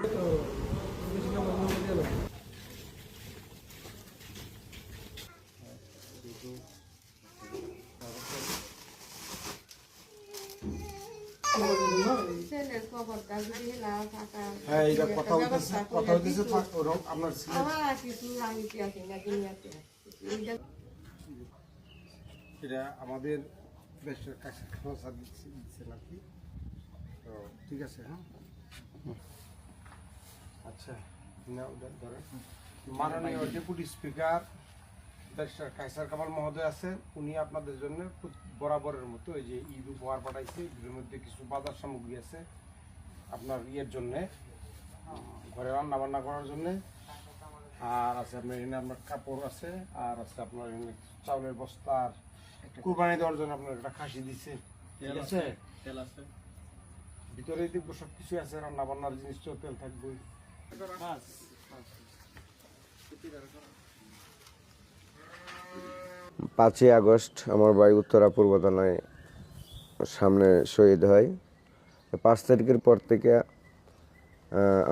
হ্যাঁ, এটা কথা হইতেছে আপনার এটা আমাদের দেশের কাছে দিচ্ছে নাকি, তো ঠিক আছে। হ্যাঁ, আচ্ছা, ধরেন মাননীয় deputy speaker barrister Kaiser Kamal মহোদয় আছেন, উনি আপনাদের জন্য বরাবরের মতো এই যে ঈদ উপহার পাঠাইছে। এর মধ্যে কিছু বাজার সামগ্রী আছে আপনার ইয়ের জন্যে, ঘরে রান্না বান্না করার জন্যে, আর আছে আপনার এখানে আপনার কাপড় আছে, আর আছে আপনার এখানে চাউলের বস্তা, আর কুরবানি দেওয়ার জন্য আপনার একটা খাসি দিচ্ছে, ঠিক আছে। ভিতরে দেখবো সব কিছু আছে, রান্না বান্নার জিনিস, তেল থাকবে। 5ই আগস্ট আমার ভাই উত্তরা পূর্ব থানায় সামনে শহীদ হয়। 5 তারিখের পর থেকে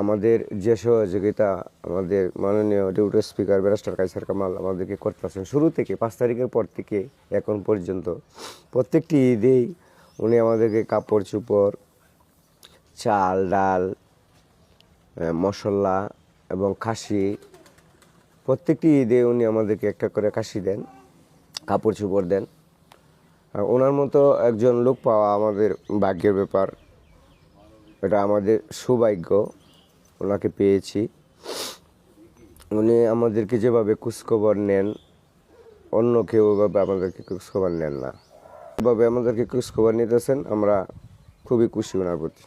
আমাদের যে সহযোগিতা আমাদের মাননীয় deputy speaker barrister Kaiser Kamal আমাদেরকে করতেছেন শুরু থেকে, 5 তারিখের পর থেকে এখন পর্যন্ত প্রত্যেকটি ঈদেই উনি আমাদেরকে কাপড় চোপড়, চাল ডাল, মশলা এবং খাসি, প্রত্যেকটি ঈদে উনি আমাদেরকে একটা করে খাসি দেন, কাপড় চোপড় দেন। আর ওনার মতো একজন লোক পাওয়া আমাদের ভাগ্যের ব্যাপার, এটা আমাদের সৌভাগ্য, ওনাকে পেয়েছি। উনি আমাদেরকে যেভাবে খোঁজখবর নেন, অন্য কেউ ওভাবে আমাদেরকে খোঁজখবর নেন না, এভাবে আমাদেরকে খোঁজখবর নিতেছেন, আমরা খুবই খুশি ওনার প্রতি।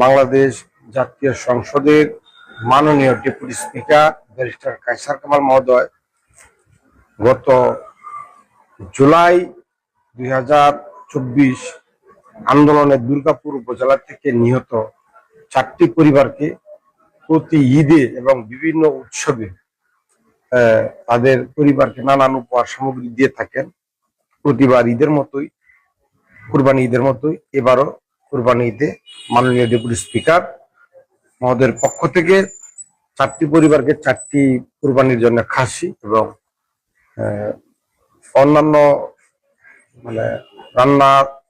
বাংলাদেশ জাতীয় সংসদের মাননীয় deputy speaker barrister Kaiser Kamal মহোদয় গত জুলাই 2024 আন্দোলনে দুর্গাপুর উপজেলা থেকে নিহত 4টি পরিবারকে প্রতি ঈদে এবং বিভিন্ন উৎসবে তাদের পরিবারকে নানান উপহার সামগ্রী দিয়ে থাকেন। প্রতিবার ঈদের মতোই, কুরবানি ঈদের মতোই এবারও কুরবানি ঈদে মাননীয় ডেপুটি স্পিকার মহোদয়ের পক্ষ থেকে 4টি পরিবারকে 4টি কুরবানির জন্য খাসি এবং অন্যান্য মানে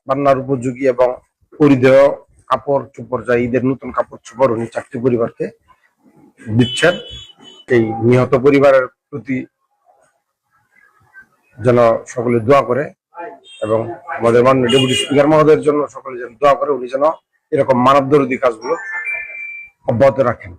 রান্নার উপযোগী এবং পরিধেয় কাপড় চোপড়, যা ঈদের নতুন কাপড় চোপড় উনি 4টি পরিবারকে দিচ্ছেন। এই নিহত পরিবারের প্রতি যেন সকলে দোয়া করে এবং আমাদের মাননীয় ডেপুটি স্পিকার মহোদয়ের জন্য সকলে যেন দোয়া করে, উনি যেন এরকম মানবদরদী কাজগুলো অব্যাহত রাখেন।